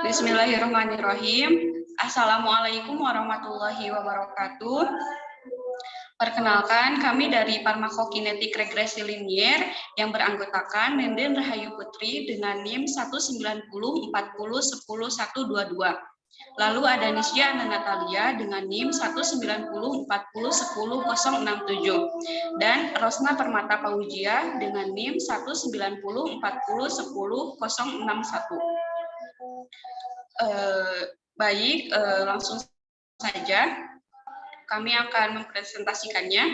Bismillahirrahmanirrahim. Assalamualaikum warahmatullahi wabarakatuh. Perkenalkan, kami dari Farmakokinetik Regresi Linier yang beranggotakan Nenden Rahayu Putri dengan NIM 19040100122. Lalu ada Nisya Ana Natalia dengan NIM 19040101067 dan Rosna Permata Paujia dengan NIM 19040101061. Baik, langsung saja kami akan mempresentasikannya.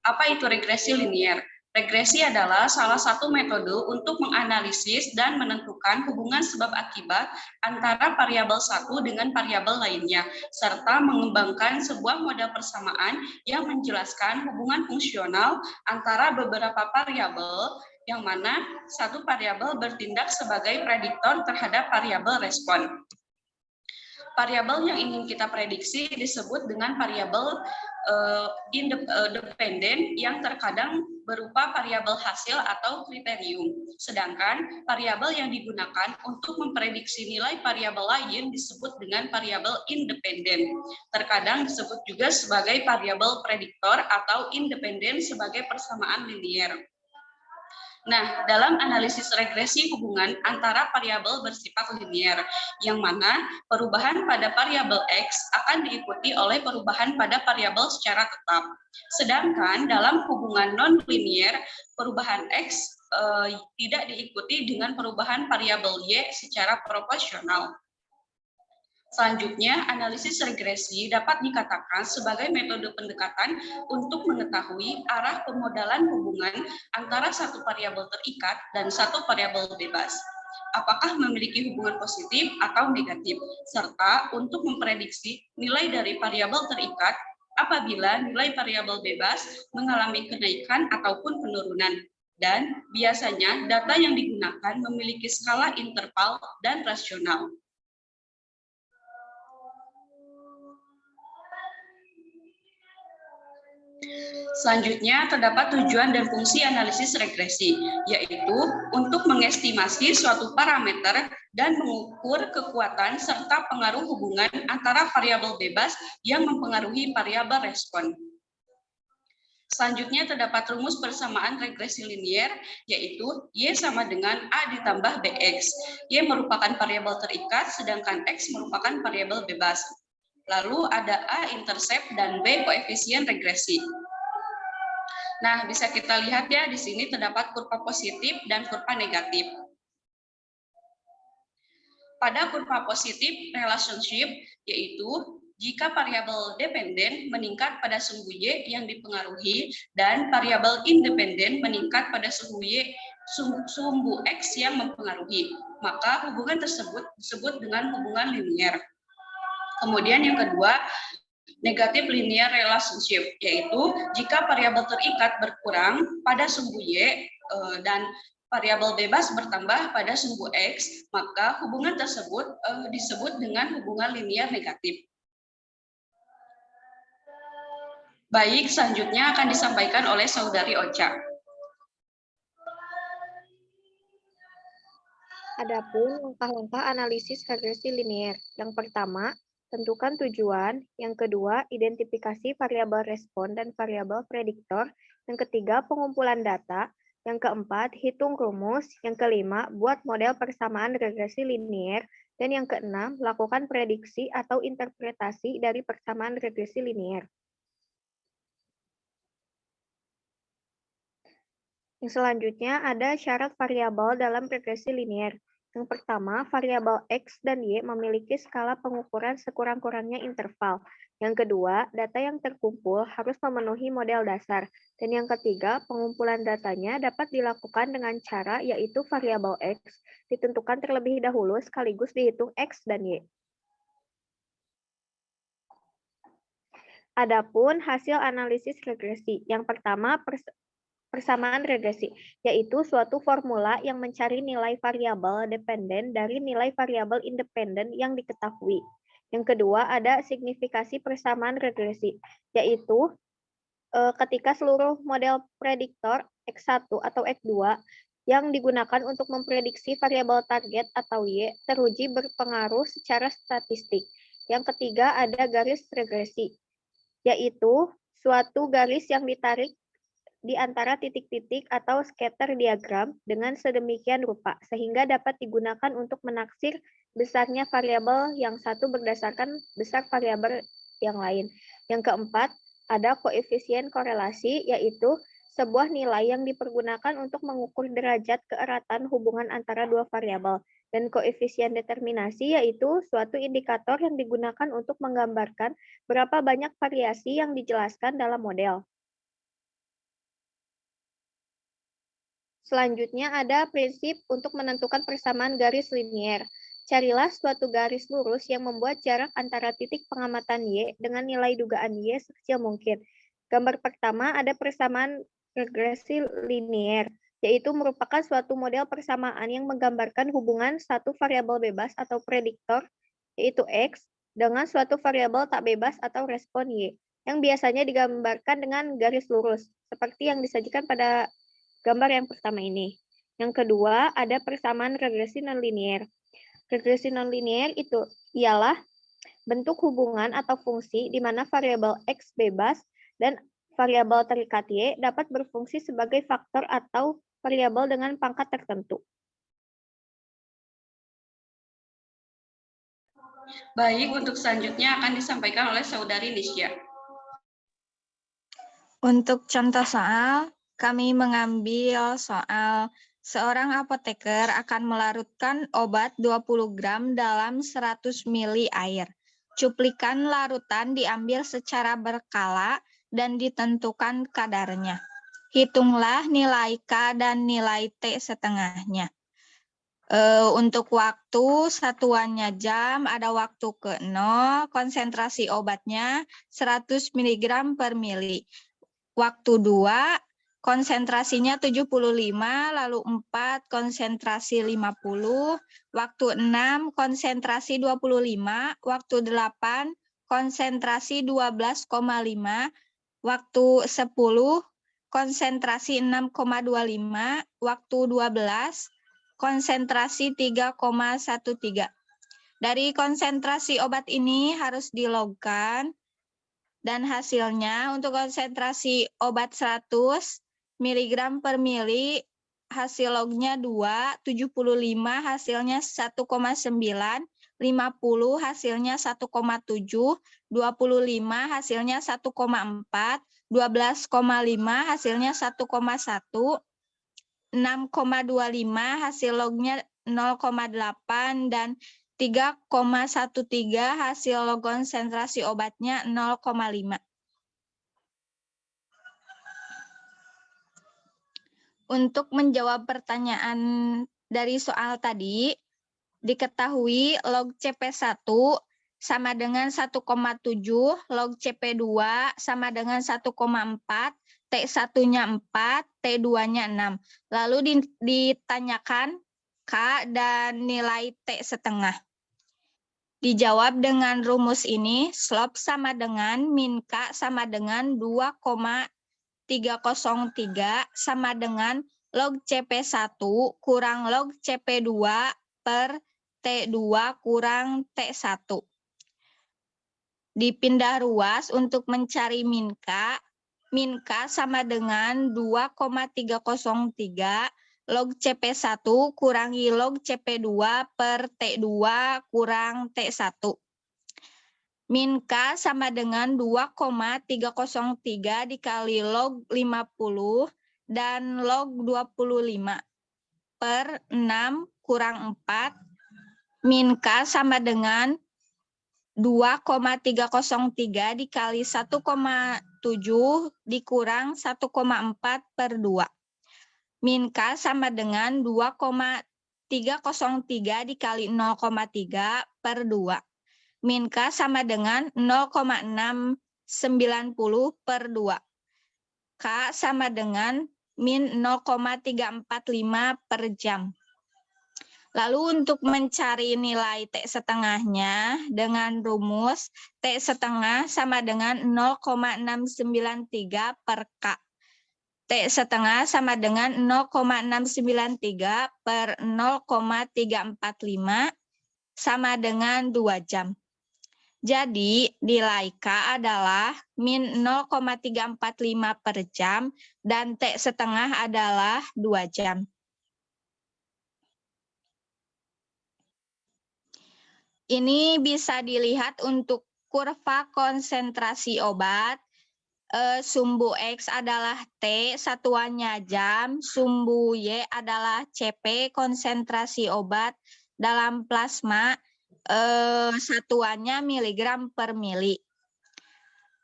Apa itu regresi linier? Regresi adalah salah satu metode untuk menganalisis dan menentukan hubungan sebab akibat antara variabel satu dengan variabel lainnya, serta mengembangkan sebuah model persamaan yang menjelaskan hubungan fungsional antara beberapa variabel yang mana satu variabel bertindak sebagai prediktor terhadap variabel respon. Variabel yang ingin kita prediksi disebut dengan variabel independen yang terkadang berupa variabel hasil atau kriterium. Sedangkan variabel yang digunakan untuk memprediksi nilai variabel lain disebut dengan variabel independen. Terkadang disebut juga sebagai variabel prediktor atau independen sebagai persamaan linier. Nah, dalam analisis regresi hubungan antara variabel bersifat linier, yang mana perubahan pada variabel X akan diikuti oleh perubahan pada variabel secara tetap. Sedangkan dalam hubungan non-linier, perubahan X tidak diikuti dengan perubahan variabel Y secara proporsional. Selanjutnya, analisis regresi dapat dikatakan sebagai metode pendekatan untuk mengetahui arah pemodalan hubungan antara satu variabel terikat dan satu variabel bebas. Apakah memiliki hubungan positif atau negatif, serta untuk memprediksi nilai dari variabel terikat apabila nilai variabel bebas mengalami kenaikan ataupun penurunan. Dan biasanya data yang digunakan memiliki skala interval dan rasional. Selanjutnya, terdapat tujuan dan fungsi analisis regresi, yaitu untuk mengestimasi suatu parameter dan mengukur kekuatan serta pengaruh hubungan antara variabel bebas yang mempengaruhi variabel respon. Selanjutnya, terdapat rumus persamaan regresi linier, yaitu Y sama dengan A ditambah BX. Y merupakan variabel terikat, sedangkan X merupakan variabel bebas. Lalu ada A intercept dan B koefisien regresi. Nah, bisa kita lihat ya, di sini terdapat kurva positif dan kurva negatif. Pada kurva positif relationship, yaitu jika variabel dependen meningkat pada sumbu Y yang dipengaruhi dan variabel independen meningkat pada sumbu Y, sumbu X yang mempengaruhi, maka hubungan tersebut disebut dengan hubungan linier. Kemudian yang kedua, negatif linear relationship, yaitu jika variabel terikat berkurang pada sumbu Y dan variabel bebas bertambah pada sumbu X, maka hubungan tersebut disebut dengan hubungan linear negatif. Baik, selanjutnya akan disampaikan oleh Saudari Ocha. Adapun langkah-langkah analisis regresi linier. Yang pertama, tentukan tujuan. Yang kedua, identifikasi variabel respon dan variabel prediktor. Yang ketiga, pengumpulan data. Yang keempat, hitung rumus. Yang kelima, buat model persamaan regresi linier. Dan yang keenam, lakukan prediksi atau interpretasi dari persamaan regresi linier. Yang selanjutnya ada syarat variabel dalam regresi linier. Yang pertama, variabel X dan Y memiliki skala pengukuran sekurang-kurangnya interval. Yang kedua, data yang terkumpul harus memenuhi model dasar. Dan yang ketiga, pengumpulan datanya dapat dilakukan dengan cara yaitu variabel X ditentukan terlebih dahulu sekaligus dihitung X dan Y. Adapun hasil analisis regresi. Yang pertama, persamaan regresi, yaitu suatu formula yang mencari nilai variabel dependen dari nilai variabel independen yang diketahui. Yang kedua, ada signifikasi persamaan regresi, yaitu ketika seluruh model prediktor X1 atau X2 yang digunakan untuk memprediksi variabel target atau Y teruji berpengaruh secara statistik. Yang ketiga ada garis regresi, yaitu suatu garis yang ditarik di antara titik-titik atau scatter diagram dengan sedemikian rupa, sehingga dapat digunakan untuk menaksir besarnya variabel yang satu berdasarkan besar variabel yang lain. Yang keempat, ada koefisien korelasi, yaitu sebuah nilai yang dipergunakan untuk mengukur derajat keeratan hubungan antara dua variabel. Dan koefisien determinasi, yaitu suatu indikator yang digunakan untuk menggambarkan berapa banyak variasi yang dijelaskan dalam model. Selanjutnya ada prinsip untuk menentukan persamaan garis linier. Carilah suatu garis lurus yang membuat jarak antara titik pengamatan Y dengan nilai dugaan Y sekecil mungkin. Gambar pertama ada persamaan regresi linier, yaitu merupakan suatu model persamaan yang menggambarkan hubungan satu variabel bebas atau prediktor, yaitu X, dengan suatu variabel tak bebas atau respon Y, yang biasanya digambarkan dengan garis lurus, seperti yang disajikan pada gambar yang pertama ini. Yang kedua, ada persamaan regresi nonlinier. Regresi nonlinier itu ialah bentuk hubungan atau fungsi di mana variabel X bebas dan variabel terikat Y dapat berfungsi sebagai faktor atau variabel dengan pangkat tertentu. Baik, untuk selanjutnya akan disampaikan oleh Saudari Nisya. Untuk contoh soal, kami mengambil soal seorang apoteker akan melarutkan obat 20 gram dalam 100 ml air. Cuplikan larutan diambil secara berkala dan ditentukan kadarnya. Hitunglah nilai K dan nilai T setengahnya. Untuk waktu, satuannya jam, ada waktu ke 0, konsentrasi obatnya 100 mg per mili. Waktu 2, konsentrasinya 75, lalu 4, konsentrasi 50, waktu 6, konsentrasi 25, waktu 8, konsentrasi 12,5, waktu 10, konsentrasi 6,25, waktu 12, konsentrasi 3,13. Dari konsentrasi obat ini harus dilogkan dan hasilnya untuk konsentrasi obat 100 mg per mili hasil lognya 2, 75 hasilnya 1,9, 50 hasilnya 1,7, 25 hasilnya 1,4, 12,5 hasilnya 1,1, 6,25 hasil lognya 0,8 dan 3,13 hasil log konsentrasi obatnya 0,5. Untuk menjawab pertanyaan dari soal tadi, diketahui log CP1 sama dengan 1,7, log CP2 sama dengan 1,4, T1-nya 4, T2-nya 6. Lalu ditanyakan K dan nilai T setengah. Dijawab dengan rumus ini, slope sama dengan min K sama dengan 2,303 sama dengan log CP1 kurang log CP2 per T2 kurang T1. Dipindah ruas untuk mencari min K sama dengan 2,303 log CP1 kurangi log CP2 per T2 kurang T1. Min K sama dengan 2,303 dikali log 50 dan log 25 per 6 kurang 4. Min K sama dengan 2,303 dikali 1,7 dikurang 1,4 per 2. Min K sama dengan 2,303 dikali 0,3 per 2. Min K sama dengan 0,690 per 2. K sama dengan min 0,345 per jam. Lalu untuk mencari nilai T setengahnya dengan rumus T setengah sama dengan 0,693 per K. T setengah sama dengan 0,693 per 0,345 sama dengan 2 jam. Jadi nilai K adalah min 0,345 per jam dan T setengah adalah 2 jam. Ini bisa dilihat untuk kurva konsentrasi obat. Sumbu X adalah T, satuannya jam. Sumbu Y adalah CP, konsentrasi obat dalam plasma. Satuannya miligram per mili.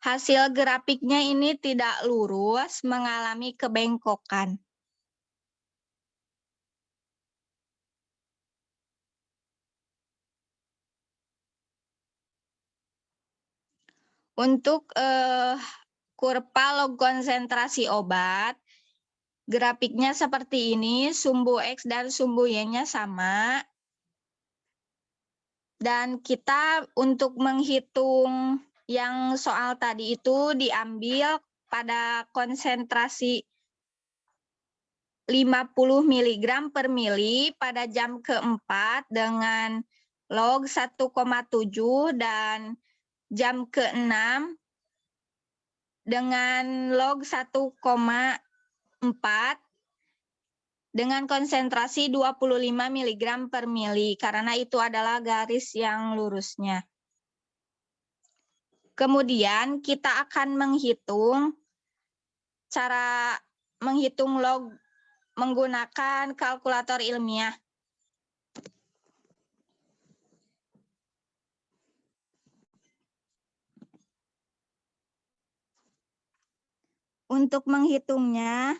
Hasil grafiknya ini tidak lurus, mengalami kebengkokan. Untuk kurva log konsentrasi obat, grafiknya seperti ini, sumbu X dan sumbu Y-nya sama. Dan kita untuk menghitung yang soal tadi itu diambil pada konsentrasi 50 mg per mili pada jam keempat dengan log 1,7 dan jam ke-6 dengan log 1,4 dengan konsentrasi 25 mg per mili, karena itu adalah garis yang lurusnya. Kemudian kita akan menghitung cara menghitung log menggunakan kalkulator ilmiah. Untuk menghitungnya,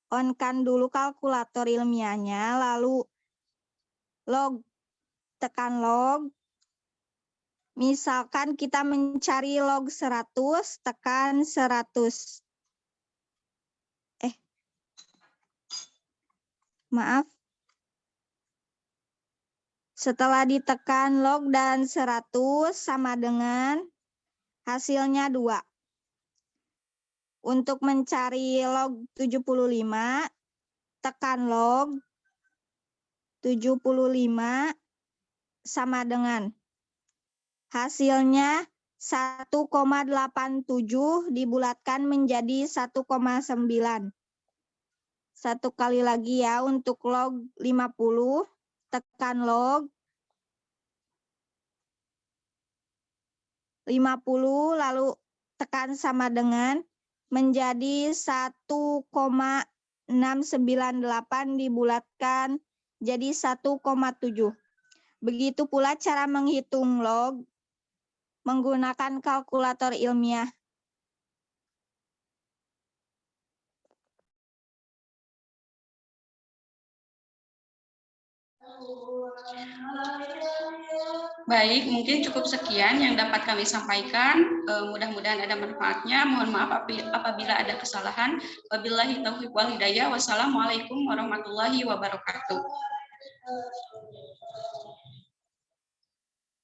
on-kan dulu kalkulator ilmiahnya, lalu log, tekan log. Misalkan kita mencari log 100, tekan 100. Maaf. Setelah ditekan log dan 100 sama dengan hasilnya 2. Untuk mencari log 75, tekan log 75 sama dengan hasilnya 1,87 dibulatkan menjadi 1,9. Satu kali lagi ya, untuk log 50, tekan log 50 lalu tekan sama dengan menjadi 1,698 dibulatkan jadi 1,7. Begitu pula cara menghitung log menggunakan kalkulator ilmiah. Baik, mungkin cukup sekian yang dapat kami sampaikan. Mudah-mudahan ada manfaatnya. Mohon maaf apabila ada kesalahan. Wabillahi taufiq wal hidayah. Wassalamualaikum warahmatullahi wabarakatuh.